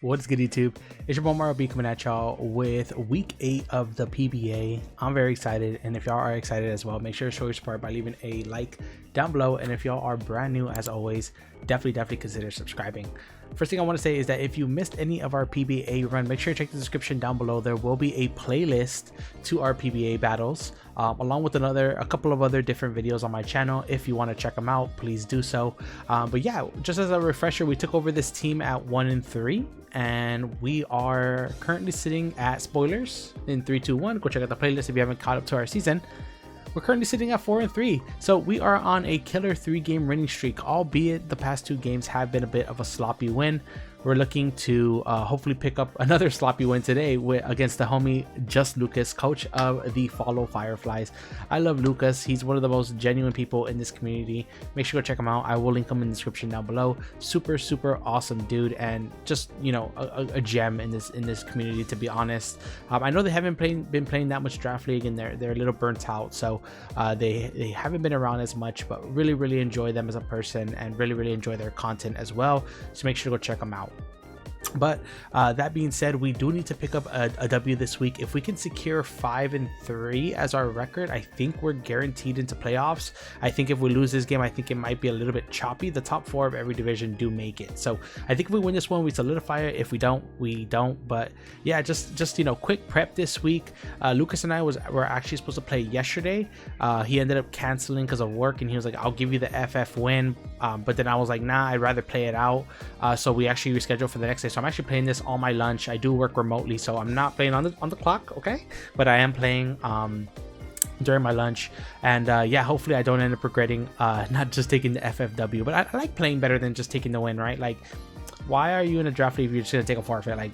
What's good, YouTube? It's your boy Mario B coming at y'all with week 8 of the PBA. I'm very excited, and if y'all are excited as well, make sure to show your support by leaving a like down below. And if y'all are brand new, as always, definitely consider subscribing. First thing I want to say is that if you missed any of our PBA run, make sure to check the description down below. There will be a playlist to our PBA battles, along with a couple of other different videos on my channel. If you want to check them out, please do so. But yeah, just as a refresher, we took over this team at 1-3, and we are currently sitting at, spoilers, in 3, 2, 1. Go check out the playlist if you haven't caught up to our season. We're currently sitting at 4-3, so we are on a killer 3-game winning streak, albeit the past 2 games have been a bit of a sloppy win. We're looking to hopefully pick up another sloppy win today against the homie Just Lukas, coach of the Follow Fireflies. I love Lukas. He's one of the most genuine people in this community. Make sure to go check him out. I will link him in the description down below. Super awesome dude, and just, you know, a gem in this community, to be honest. I know they haven't been playing that much draft league, and they're a little burnt out, so they haven't been around as much, but really enjoy them as a person, and really enjoy their content as well. So make sure to go check them out. But that being said, we do need to pick up a W this week. If we can secure 5-3 as our record, I think we're guaranteed into playoffs. I think if we lose this game, I think it might be a little bit choppy. The top 4 of every division do make it, so I think if we win this one, we solidify it. If we don't, we don't. But yeah, just you know, quick prep this week. Lukas and I were actually supposed to play yesterday. He ended up canceling because of work, and he was like, I'll give you the FF win, but then I was like, nah, I'd rather play it out. So we actually rescheduled for the next day. So I'm actually playing this on my lunch. I do work remotely, so I'm not playing on the clock, okay? But I am playing during my lunch, and yeah, hopefully I don't end up regretting not just taking the FFW. But I like playing better than just taking the win, right? Like, why are you in a draft league if you're just gonna take a forfeit? Like,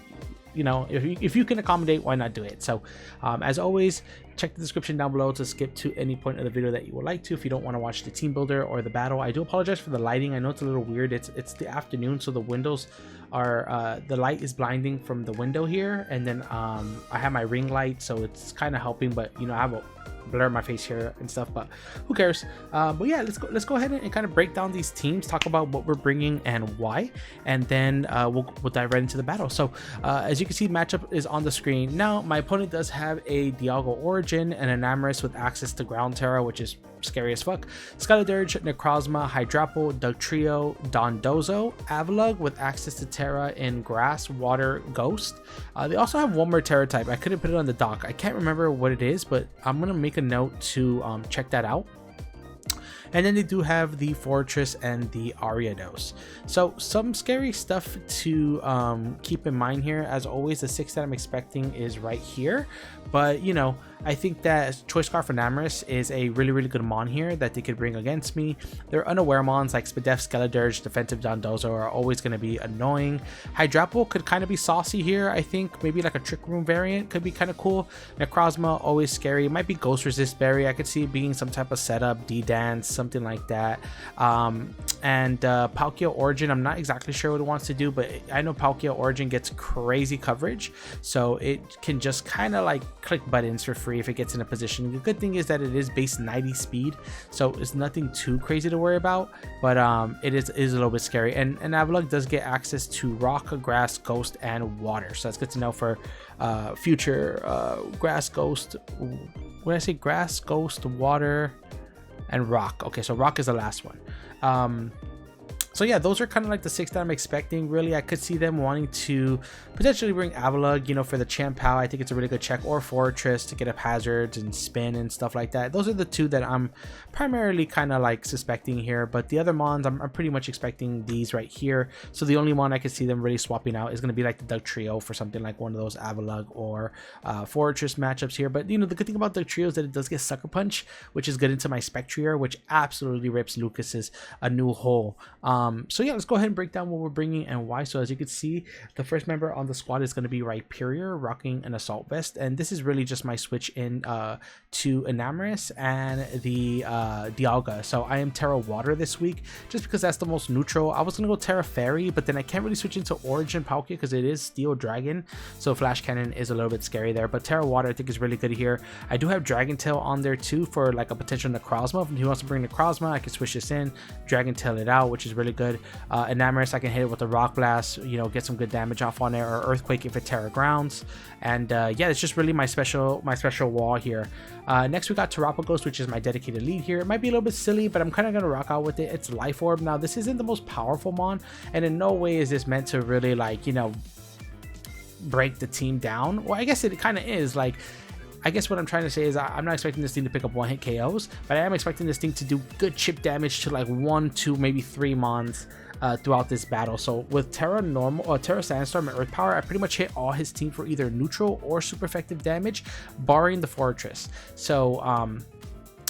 you know, if you can accommodate, why not do it? So as always, check the description down below to skip to any point of the video that you would like to if you don't want to watch the team builder or the battle. I do apologize for the lighting. I know it's a little weird. It's the afternoon, so the windows are the light is blinding from the window here, and then I have my ring light, so it's kind of helping, but you know, I have a blur my face here and stuff, but who cares? But yeah, let's go ahead and kind of break down these teams, talk about what we're bringing and why, and then we'll dive right into the battle. So as you can see, matchup is on the screen now. My opponent does have a Dialga Origin, an Enamorus with access to Ground Terra, which is scary as fuck, Skeledirge, Necrozma, Hydrapple, Dugtrio, Dondozo, Avalugg with access to Terra in Grass, Water, Ghost. They also have one more Terra type. I couldn't put it on the dock. I can't remember what it is, but I'm gonna make a note to check that out. And then they do have the Fortress and the Ariados. So some scary stuff to keep in mind here. As always, the 6 that I'm expecting is right here, but you know, I think that Choice Scarf Enamorus is a really good mon here that they could bring against me. Their unaware mons like Spadef, Skeledirge, Defensive Dondozo are always going to be annoying. Hydrapple could kind of be saucy here. I think maybe like a Trick Room variant could be kind of cool. Necrozma, always scary. It might be Ghost Resist Berry. I could see it being some type of setup, D-Dance, something like that. And Palkia Origin, I'm not exactly sure what it wants to do, but I know Palkia Origin gets crazy coverage, so it can just kind of like click buttons for free if it gets in a position. The good thing is that it is base 90 speed, so it's nothing too crazy to worry about, but it is a little bit scary. And Avalugg does get access to Rock, Grass, Ghost, and Water, so that's good to know for future Grass, Ghost. When I say Grass, Ghost, Water, and Rock. Okay, so Rock is the last one. So yeah, those are kind of like the 6 that I'm expecting. Really, I could see them wanting to potentially bring Avalugg, you know, for the Champ Pal. I think it's a really good check, or Fortress to get up hazards and spin and stuff like that. Those are the 2 that I'm primarily kind of like suspecting here, but the other mons, I'm pretty much expecting these right here. So the only one I could see them really swapping out is going to be like the Dugtrio for something like one of those Avalugg or Fortress matchups here. But you know, the good thing about Dugtrio is that it does get Sucker Punch, which is good into my Spectrier, which absolutely rips Lukas's a new hole. So yeah, let's go ahead and break down what we're bringing and why. So as you can see, the first member on the squad is going to be Rhyperior, rocking an Assault Vest, and this is really just my switch in to Enamorus and the Dialga. So I am Terra Water this week, just because that's the most neutral. I was going to go Terra Fairy, but then I can't really switch into Origin Palkia because it is Steel Dragon, so Flash Cannon is a little bit scary there. But Terra Water I think is really good here. I do have Dragon Tail on there too for like a potential Necrozma. If he wants to bring Necrozma, I can switch this in, Dragon Tail it out, which is really good. Enamorous, I can hit it with a Rock Blast, you know, get some good damage off on it, or Earthquake if it Terra Grounds. And yeah, it's just really my special wall here. Next we got Terapagos, which is my dedicated lead here. It might be a little bit silly, but I'm kind of going to rock out with it. It's Life Orb. Now this isn't the most powerful mon, and in no way is this meant to really, like, you know, break the team down. Well, I guess it kind of is. Like, I guess what I'm trying to say is I'm not expecting this thing to pick up one-hit KOs, but I am expecting this thing to do good chip damage to like 1, 2, maybe 3 mons throughout this battle. So with Terra Normal or Terra Sandstorm and Earth Power, I pretty much hit all his team for either neutral or super effective damage, barring the Fortress. So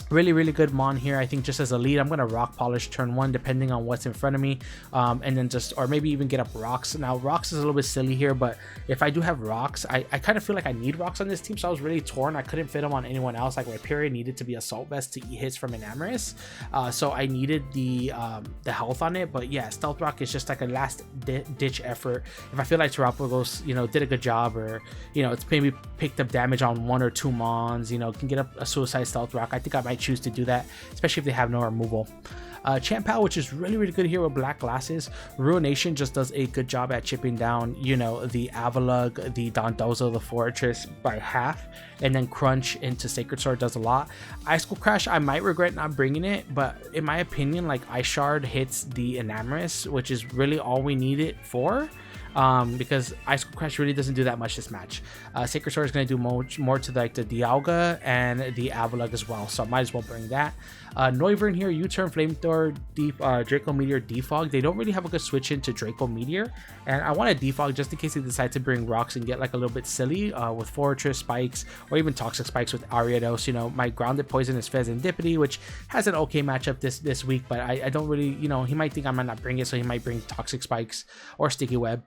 really good mon here. I think just as a lead, I'm gonna Rock Polish turn 1 depending on what's in front of me, and then just, or maybe even get up Rocks. Now Rocks is a little bit silly here, but if I do have Rocks, I kind of feel like I need Rocks on this team, so I was really torn. I couldn't fit them on anyone else. Like Rhyperior needed to be Assault Vest to eat hits from Enamorous, so I needed the health on it. But yeah, Stealth Rock is just like a last ditch effort. If I feel like Terapagos, you know, did a good job, or you know, it's maybe picked up damage on 1 or 2 mons, you know, can get up a Suicide Stealth Rock, I think I might choose to do that, especially if they have no removal. Champ-Pal, which is really good here with Black Glasses. Ruination just does a good job at chipping down, you know, the Avalugg, the Dondozo, the Fortress by half, and then Crunch into Sacred Sword does a lot. Icicle Crash, I might regret not bringing it, but in my opinion, like, Ice Shard hits the Enamorous, which is really all we need it for. Because Icicle Crash really doesn't do that much this match. Sacred Sword is going to do more to like the Dialga and the Avalugg as well, so I might as well bring that. Noivern here, U-Turn, Flamethrower, Draco Meteor, Defog. They don't really have a good switch into Draco Meteor, and I want to Defog just in case they decide to bring Rocks and get like a little bit silly with Fortress Spikes, or even Toxic Spikes with Ariados. You know, my Grounded Poison is Fezandipity, which has an okay matchup this week, but I don't really, you know, he might think I might not bring it, so he might bring Toxic Spikes or Sticky Web.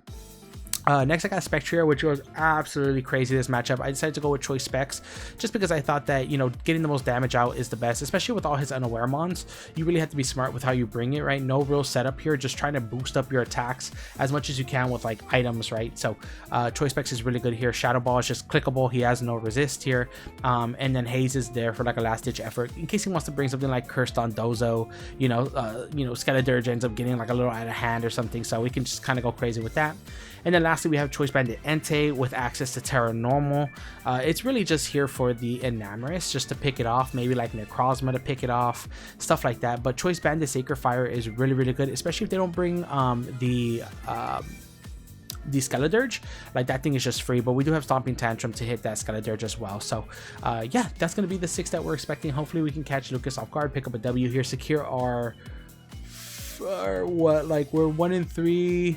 Next I got Spectrier, which was absolutely crazy this matchup. I decided to go with Choice Specs just because I thought that, you know, getting the most damage out is the best, especially with all his unaware mons. You really have to be smart with how you bring it, right? No real setup here, just trying to boost up your attacks as much as you can with like items, right? So Choice Specs is really good here. Shadow Ball is just clickable, he has no resist here, and then Haze is there for like a last ditch effort in case he wants to bring something like Cursed on Dozo. You know, Skeledirge ends up getting like a little out of hand or something, so we can just kind of go crazy with that. And then lastly, we have Choice Bandit Entei with access to Terra Normal. It's really just here for the Enamorous, just to pick it off, maybe like Necrozma to pick it off, stuff like that. But Choice Bandit Sacred Fire is really good, especially if they don't bring the Skeledirge. Like, that thing is just free, but we do have Stomping Tantrum to hit that Skeledirge as well. So yeah, that's going to be the 6 that we're expecting. Hopefully we can catch Lukas off guard, pick up a W here, secure our what, like, we're 1-3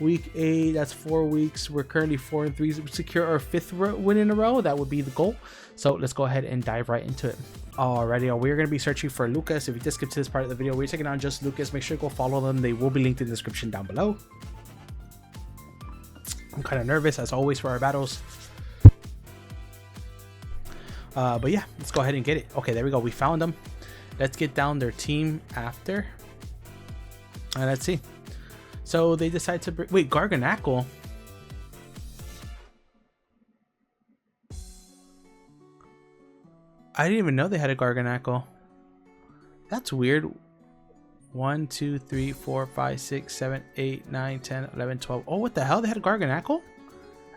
week 8, that's 4 weeks. We're currently 4-3, secure our 5th win in a row. That would be the goal. So let's go ahead and dive right into it. Alrighty, we're going to be searching for Lukas. If you just skip to this part of the video, we're taking on just Lukas. Make sure to go follow them. They will be linked in the description down below. I'm kind of nervous as always for our battles, but yeah, let's go ahead and get it. Okay, there we go, we found them. Let's get down their team after, and let's see. So they decide to bring, wait, Garganacl. I didn't even know they had a Garganacl. That's weird. 1, 2, 3, 4, 5, 6, 7, 8, 9, 10, 11, 12. Oh, what the hell? They had a Garganacl?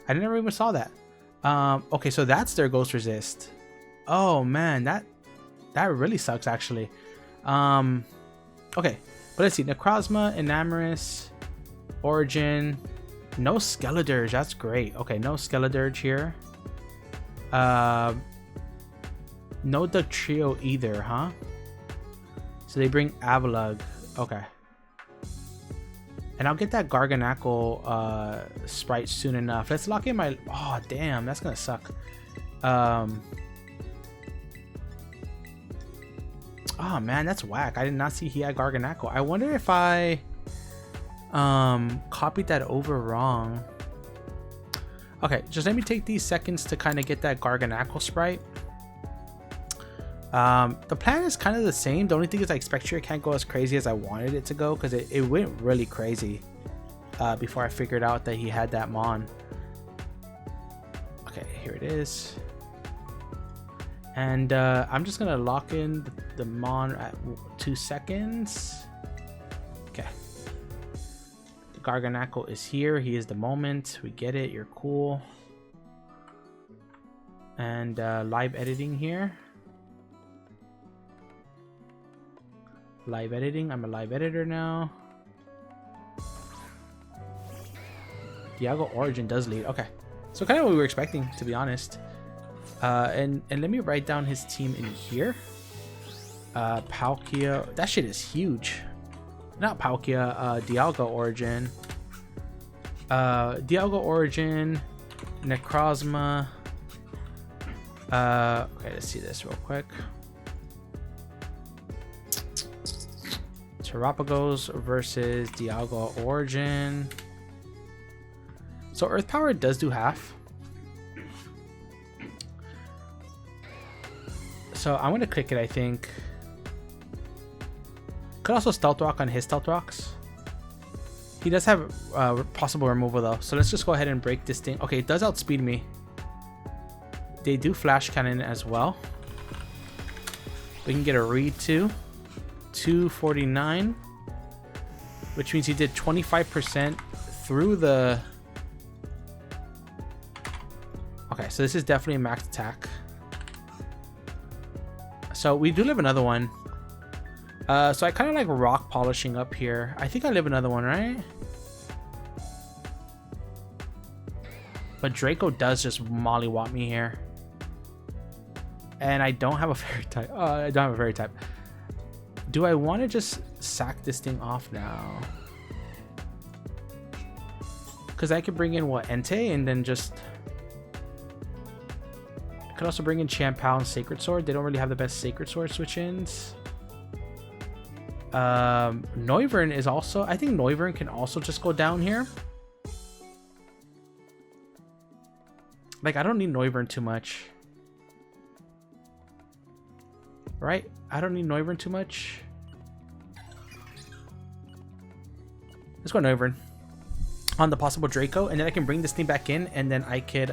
I never even saw that. Okay, so that's their Ghost Resist. Oh man, that really sucks actually. Okay, but let's see. Necrozma, Enamorous, Origin, no Skeledirge. That's great. Okay, no Skeledirge here. No Duck Trio either, huh? So they bring Avalugg. Okay. And I'll get that Garganacl sprite soon enough. Let's lock in my... Oh, damn. That's going to suck. Oh, man. That's whack. I did not see he had Garganacl. I wonder if I copied that over wrong. Okay. Just let me take these seconds to kind of get that Garganacl sprite. The plan is kind of the same. The only thing is, like, Spectrier can't go as crazy as I wanted it to go, because it went really crazy before I figured out that he had that mon. Okay, here it is. And I'm just gonna lock in the mon at 2 seconds. Okay, Garganacl is here. He is the moment. We get it. You're cool. And live editing here. Live editing. I'm a live editor now. Dialga Origin does lead. Okay. So kind of what we were expecting, to be honest. And let me write down his team in here. Palkia. That shit is huge. Not Palkia. Dialga Origin. Dialga Origin. Necrozma. Okay, let's see this real quick. Terrapagos versus Dialga Origin. So Earth Power does do half. So I'm going to click it, I think. Could also Stealth Rock on his Stealth Rocks. He does have possible removal though. So let's just go ahead and break this thing. Okay, it does outspeed me. They do Flash Cannon as well. We can get a read too. 249. Which means he did 25% through the... Okay, so this is definitely a max attack. So we do live another one. So I kind of like rock polishing up here. I think I live another one, right? But Draco does just mollywop me here. And I don't have a fairy type. I don't have a fairy type. Do I want to just sack this thing off now? Because I could bring in what, Entei, and then just... I could also bring in Champao and Sacred Sword. They don't really have the best Sacred Sword switch-ins. Noivern is also... I think Noivern can also just go down here. Like, I don't need Noivern too much. Right? I don't need Noivern too much. Let's go Noivern on the possible Draco, and then I can bring this thing back in, and then I could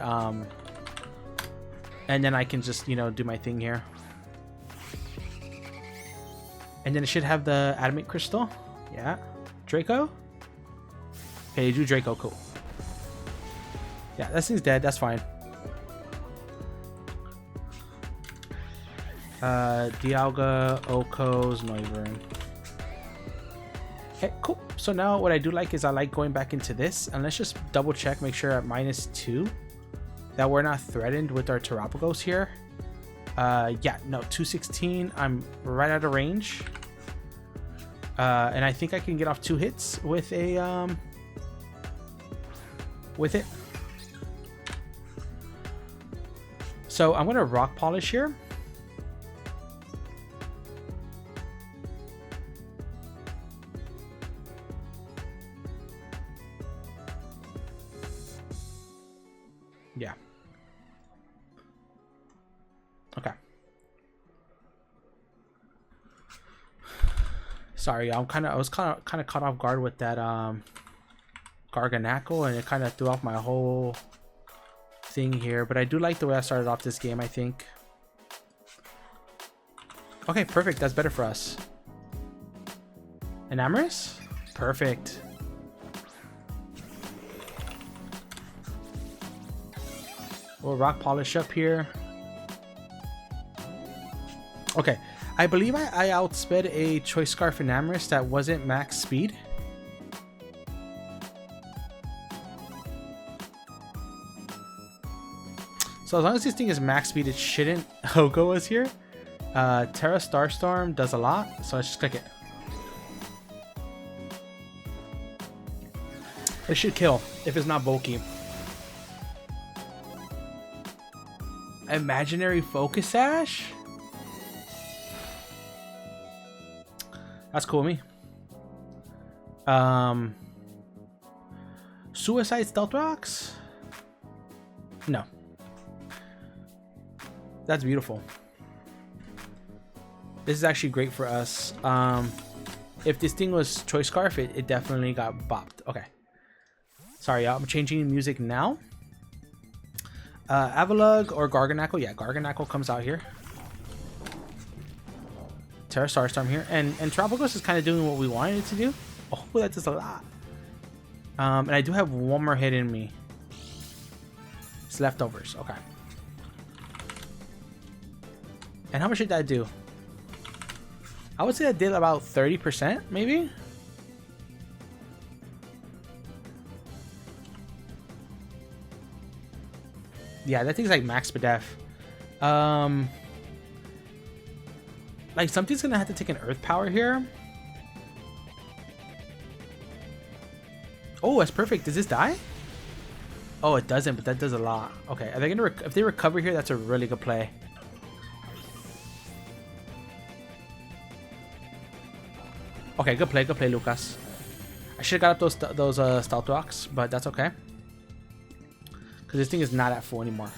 and then I can just, you know, do my thing here. And then it should have the Adamant Crystal. Yeah. Draco. Okay, you do Draco. Cool. Yeah, that thing's dead. That's fine. Dialga, Okos, Noivern. Okay, cool. So now what I do like is I like going back into this, and let's just double check, make sure at -2 that we're not threatened with our Terrapagos here. Yeah, no, 216. I'm right out of range. And I think I can get off 2 hits with a with it. So I'm gonna rock polish here. Yeah. Okay. Sorry, I was kind of caught off guard with that Garganacl, and it kind of threw off my whole thing here. But I do like the way I started off this game, I think. Okay, perfect. That's better for us. Enamorous? Perfect. We'll rock polish up here. Okay, I believe I outsped a Choice Scarf Enamorous that wasn't max speed. So as long as this thing is max speed, it shouldn't Hoko us here. Terra Starstorm does a lot, so let's just click it. It should kill if it's not bulky. Imaginary Focus Sash? That's cool with me. Suicide Stealth Rocks? No. That's beautiful. This is actually great for us. If this thing was Choice Scarf, it definitely got bopped. Okay. Sorry, y'all. I'm changing music now. Avalugg or Garganacl. Yeah, Garganacl comes out here. Terra Starstorm here. And Terrapagos is kind of doing what we wanted it to do. Oh, that does a lot. And I do have one more hit in me. It's leftovers. Okay. And how much did that do? I would say I did about 30%, maybe? Yeah, that thing's like max def. Like something's gonna have to take an earth power here. Oh, that's perfect. Does this die? Oh, it doesn't, but that does a lot. Okay, are they gonna if they recover here? That's a really good play. Okay, good play, Lukas. I should have got up those stealth rocks, but that's okay. Because this thing is not at full anymore.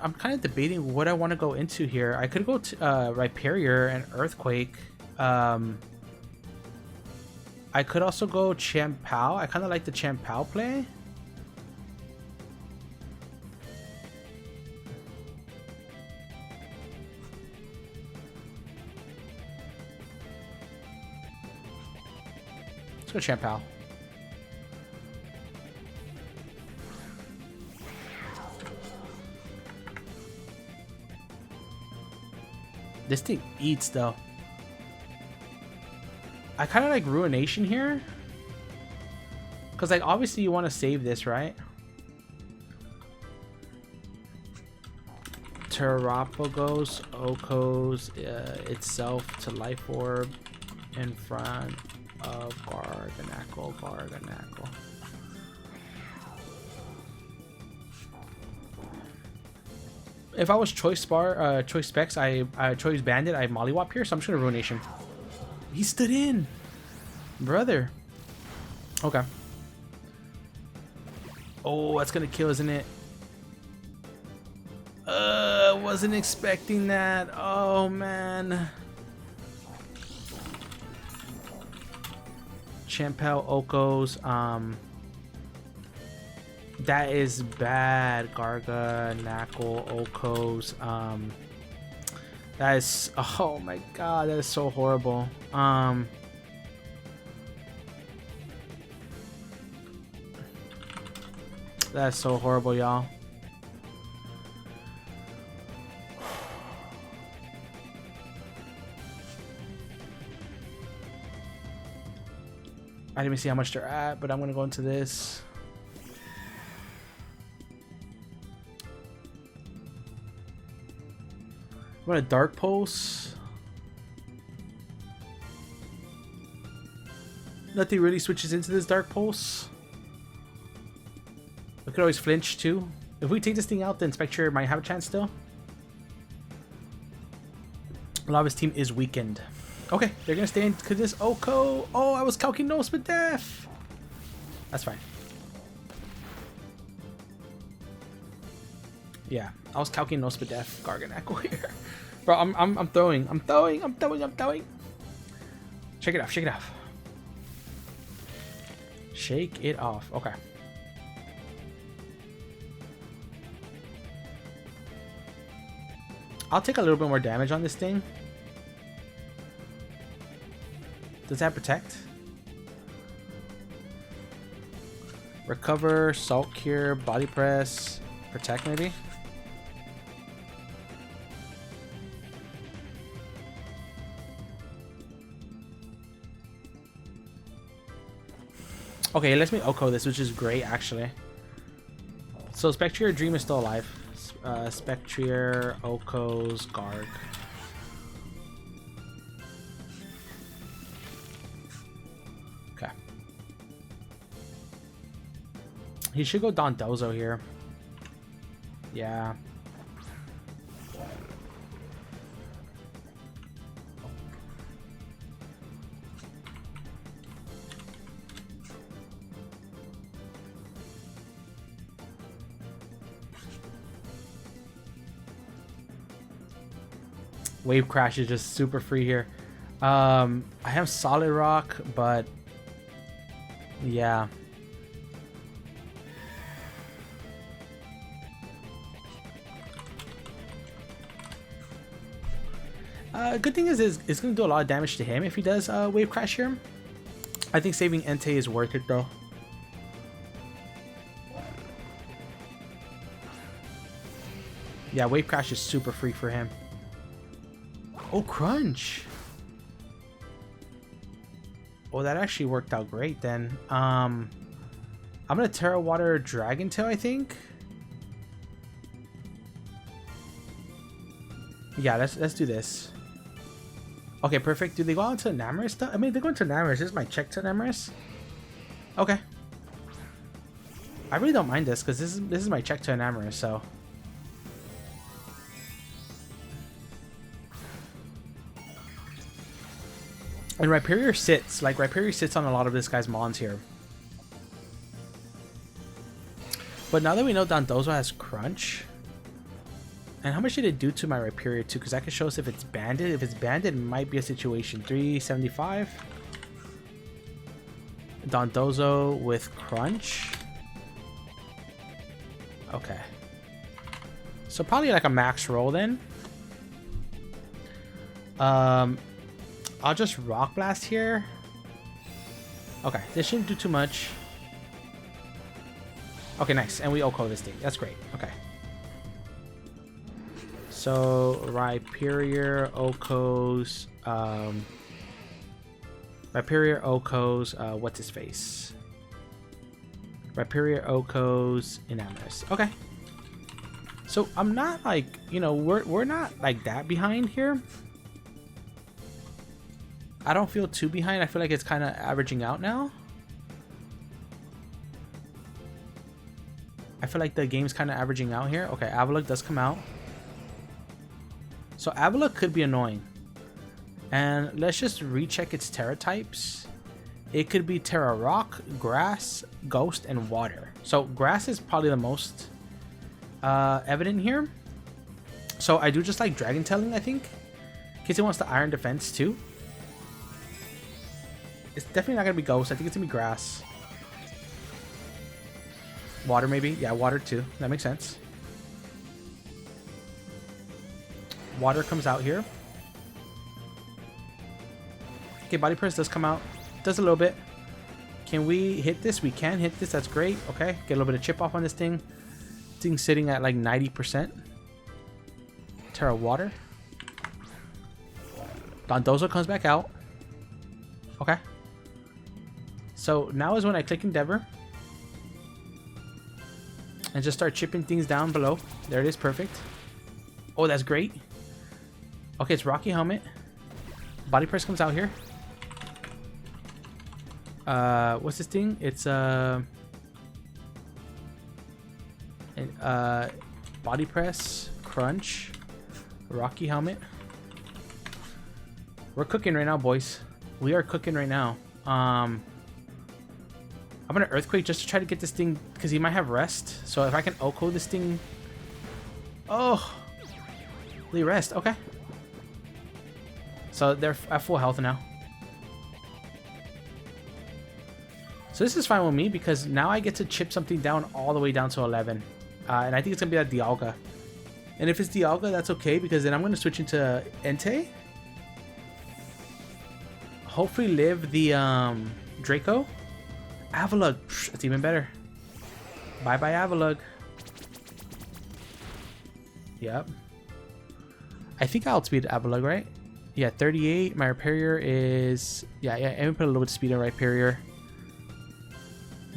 I'm kind of debating what I want to go into here. I could go to Rhyperior and Earthquake. I could also go Champao. I kind of like the Champao play. Let's go Champao. This thing eats though. I kind of like Ruination here. Because like obviously you want to save this, right? Terrapagos Okos itself to Life Orb in front of Garganackle. If I was choice specs, I choice bandit, I mollywop here, so I'm just gonna Ruination. He stood in, brother. Okay. Oh, that's gonna kill, isn't it? Wasn't expecting that. Oh man. Champao Okos. That is bad. Garganackle Okos. That is, oh my god, that is so horrible. That's so horrible, y'all. I didn't even see how much they're at, but I'm gonna go into this. What a Dark Pulse. Nothing really switches into this Dark Pulse. We could always flinch too. If we take this thing out, then Spectrier might have a chance still. A lot of his team is weakened. Okay, they're gonna stay in because this Oko. Oh, I was calcing no spit death. That's fine. Yeah, I was calcing no spit death. Garganackle here, bro. I'm throwing. Shake it off. Shake it off. Okay. I'll take a little bit more damage on this thing. Does that protect? Recover, Salt Cure, Body Press, Protect maybe? Okay, it lets me Oko this, which is great actually. So Spectrier Dream is still alive. Spectrier, Oko's, Garg. Okay. He should go Dondozo here. Yeah. Wave Crash is just super free here. I have Solid Rock, but yeah. Good thing is it's going to do a lot of damage to him if he does Wave Crash here. I think saving Entei is worth it though. Yeah, Wave Crash is super free for him. Oh, Crunch! Oh, that actually worked out great then. I'm gonna Terra Water Dragon Tail, I think. Yeah, let's do this. Okay, perfect. Do they go out to Namorous stuff? I mean, they're going to Namorous. This is my check to Namorous. Okay. I really don't mind this because this is my check to Namorous, so. And Rhyperior sits. Like, Rhyperior sits on a lot of this guy's mons here. But now that we know Dondozo has Crunch. And how much did it do to my Rhyperior too? Because that can show us if it's banded. If it's banded, it might be a situation. 375. Dondozo with Crunch. Okay. So probably like a max roll then. I'll just Rock Blast here. Okay, this shouldn't do too much. Okay, nice. And we OHKO this thing. That's great. Okay. So, Rhyperior, OHKOs, Rhyperior, OHKOs, what's his face? Rhyperior, OHKOs, Enamorous. Okay. So, I'm not like, you know, we're not like that behind here. I don't feel too behind. I feel like it's kind of averaging out now. I feel like the game's kind of averaging out here. Okay, Avalugg does come out. So Avalugg could be annoying. And let's just recheck its Terra types. It could be Terra Rock, Grass, Ghost, and Water. So Grass is probably the most evident here. So I do just like Dragon Tailing, I think. In case it wants the Iron Defense too. It's definitely not going to be Ghost. I think it's going to be Grass. Water maybe. Yeah, Water too. That makes sense. Water comes out here. Okay, Body Press does come out. Does a little bit. Can we hit this? We can hit this. That's great. Okay, get a little bit of chip off on this thing. Thing's sitting at like 90%. Terra Water. Dondozo comes back out. Okay. So now is when I click Endeavor. And just start chipping things down below. There it is. Perfect. Oh, that's great. Okay, it's Rocky Helmet. Body Press comes out here. What's this thing? It's Body Press, Crunch, Rocky Helmet. We're cooking right now, boys. We are cooking right now. I'm gonna Earthquake just to try to get this thing because he might have Rest. So if I can OHKO this thing. Oh, they rest. Okay. So they're at full health now. So this is fine with me because now I get to chip something down all the way down to 11. And I think it's going to be that Dialga. And if it's Dialga, that's okay because then I'm going to switch into Entei. Hopefully live the Draco. Avalugg. That's even better. Bye-bye Avalugg. Yep. I think I outspeed Avalugg, right? Yeah, 38. My Rhyperior is... Yeah, I'm going to put a little bit of speed on Rhyperior.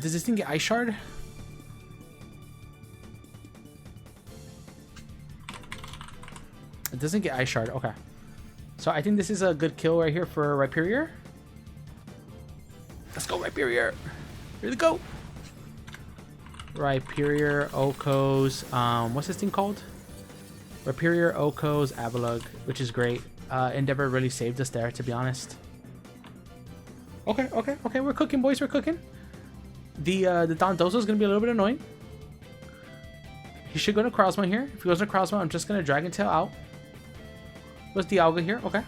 Does this thing get Ice Shard? It doesn't get Ice Shard. Okay. So I think this is a good kill right here for Rhyperior. Let's go, Rhyperior. Here we go. Rhyperior, OHKOs. What's this thing called? Rhyperior, OHKOs, Avalugg, which is great. Endeavor really saved us there, to be honest. Okay. We're cooking, boys. We're cooking. The Dondozo is going to be a little bit annoying. He should go to Krosma here. If he goes to Krosma, I'm just going to Dragon Tail out. Was Dialga here? Okay.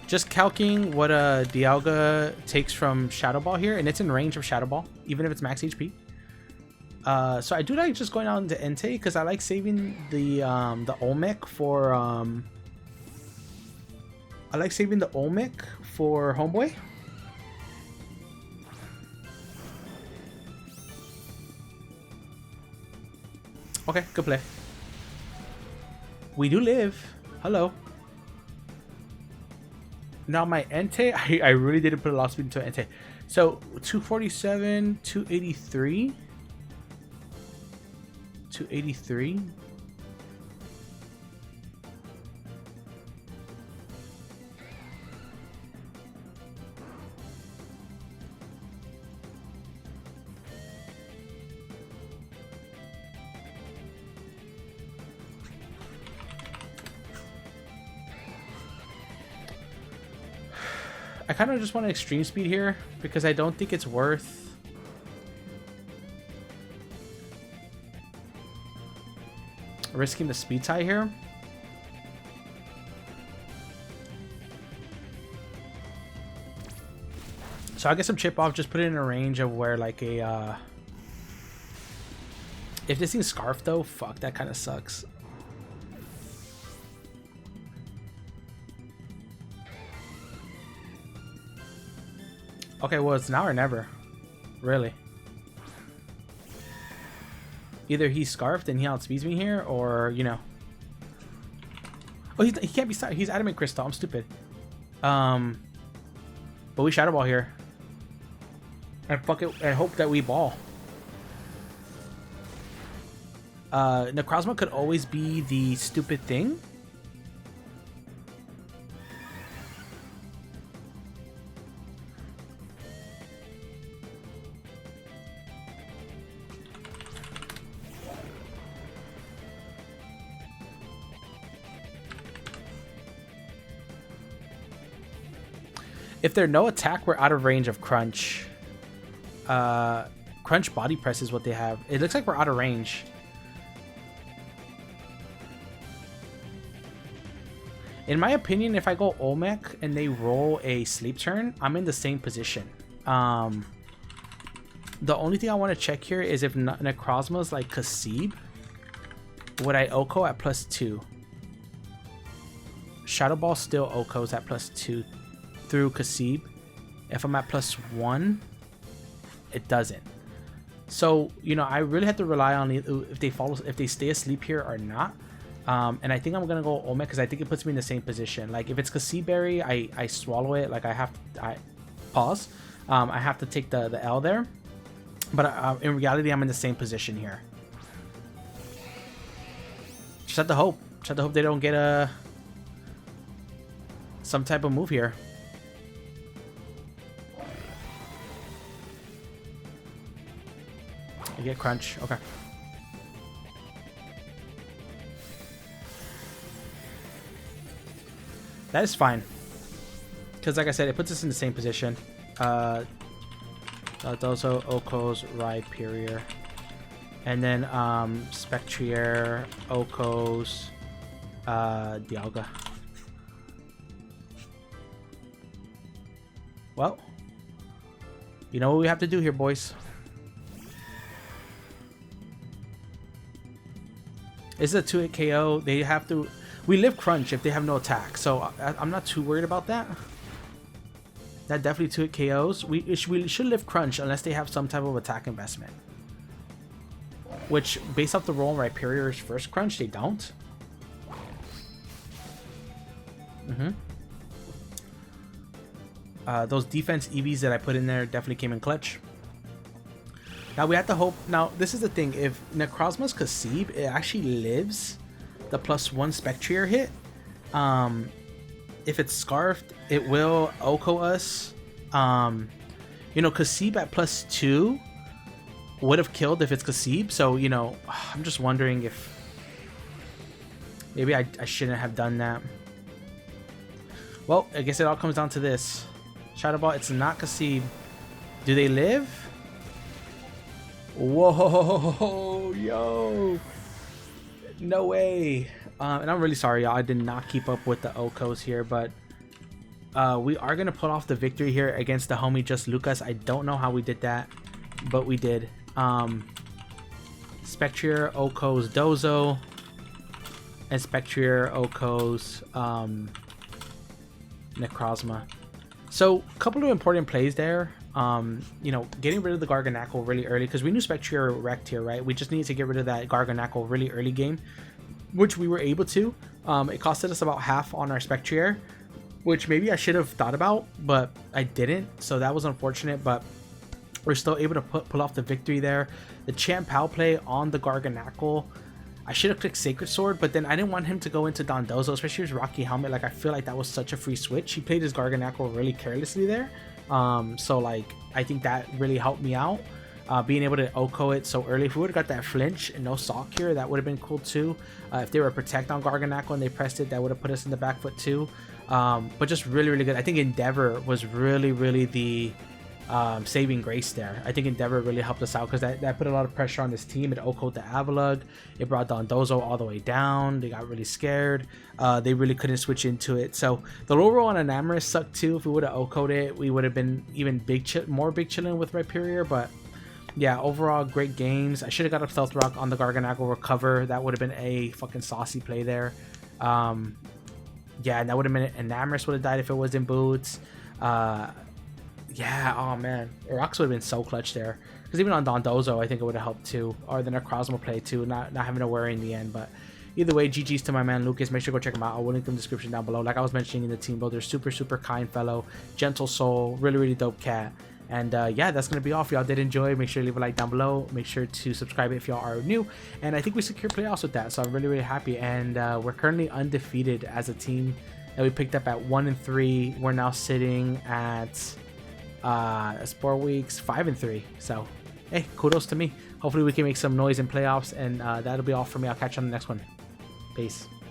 Just calcing what a Dialga takes from Shadow Ball here, and it's in range of Shadow Ball, even if it's max HP. So I do like just going out into Entei because I like saving the Olmec for I like saving the Olmec for Homeboy. Okay, good play. We do live. Hello. Now my Entei, I really didn't put a lot of speed into Entei. So 247, 283, 283. I kind of just want an extreme speed here because I don't think it's worth risking the speed tie here. So I'll get some chip off, just put it in a range of where like a if this thing's Scarf though, fuck, that kind of sucks. Okay, well, it's now or never. Really. Either he's Scarfed and he outspeeds me here, or, you know. Oh, he can't be stopped. He's Adamant Crystal. I'm stupid. But we Shadow Ball here. And fuck it, and hope that we ball. Necrozma could always be the stupid thing. If they're no attack, we're out of range of Crunch. Crunch Body Press is what they have. It looks like we're out of range. In my opinion, if I go Olmec and they roll a sleep turn, I'm in the same position. The only thing I want to check here is if Necrozma's like Kasib, would I Oko at +2? Shadow Ball still Oko's at +2 through Kasib. If I'm at +1, it doesn't. So, you know, I really have to rely on if they stay asleep here or not. And I think I'm gonna go Olmec because I think it puts me in the same position. Like if it's Kasib Berry, I swallow it. Like I pause. I have to take the L there. But in reality, I'm in the same position here. Just have to hope. Just have to hope they don't get some type of move here. I get Crunch. Okay. That is fine. Because like I said, it puts us in the same position. Those are Oko's Rhyperior. And then Spectrier, Oko's Dialga. Well, you know what we have to do here, boys. This is a 2-hit KO. They have to... We live Crunch if they have no attack. So I'm not too worried about that. That definitely 2-hit KOs. We should live Crunch unless they have some type of attack investment. Which, based off the roll on Rhyperior's first Crunch, they don't. Those defense EVs that I put in there definitely came in clutch. Now we have to hope. Now this is the thing. If Necrozma's Kasib, it actually lives the +1 Spectrier hit. If it's Scarfed, it will Oko us. You know, Kasib at +2 would have killed if it's Kasib. So, you know, I'm just wondering if maybe I shouldn't have done that. Well, I guess it all comes down to this. Shadow Ball, it's not Kasib. Do they live? Whoa, yo. No way. And I'm really sorry, y'all. I did not keep up with the Okos here, but we are going to pull off the victory here against the homie Just Lukas. I don't know how we did that, but we did. Spectrier, Okos, Dozo, and Spectrier, Okos, Necrozma. So, a couple of important plays there. You know, getting rid of the Garganackle really early, because we knew Spectrier wrecked here, right? We just needed to get rid of that Garganackle really early game, which we were able to. It costed us about half on our Spectrier, which maybe I should have thought about, but I didn't, so that was unfortunate, but we're still able to pull off the victory there. The Champ Pal play on the Garganackle, I should have clicked Sacred Sword, but then I didn't want him to go into Dondozo, especially his Rocky Helmet. Like, I feel like that was such a free switch. He played his Garganackle really carelessly there. So, like, I think that really helped me out. Being able to Oko it so early. If we would have got that flinch and no sock here, that would have been cool too. If they were Protect on Garganackle and they pressed it, that would have put us in the back foot too. But just really, really good. I think Endeavor was really, really the saving grace there. I think Endeavor really helped us out, because that put a lot of pressure on this team. It Oko'd the Avalugg. It brought Dondozo all the way down. They got really scared. They really couldn't switch into it. So the low roll on Enamorous sucked too. If we would have Oko'd it, we would have been even more big chilling with Rhyperior. But yeah, overall great games. I should have got up Stealth Rock on the Garganackle recover. That would have been a fucking saucy play there. Yeah, and that would have been Enamorous would have died if it was in boots. Yeah, oh man, Rocks would have been so clutch there, because even on Dondozo I think it would have helped too, or the Necrozma play too, not having to worry in the end. But either way, GG's to my man Lukas. Make sure to go check him out. I'll link in the description down below. Like I was mentioning in the team builder, super kind fellow, gentle soul, really dope cat. And yeah, that's gonna be all. If y'all did enjoy, make sure to leave a like down below. Make sure to subscribe if y'all are new. And I think we secured playoffs with that, so I'm really happy. And we're currently undefeated as a team that we picked up at 1-3. We're now sitting at 4 weeks 5-3. So hey, kudos to me. Hopefully we can make some noise in playoffs, and that'll be all for me. I'll catch you on the next one. Peace.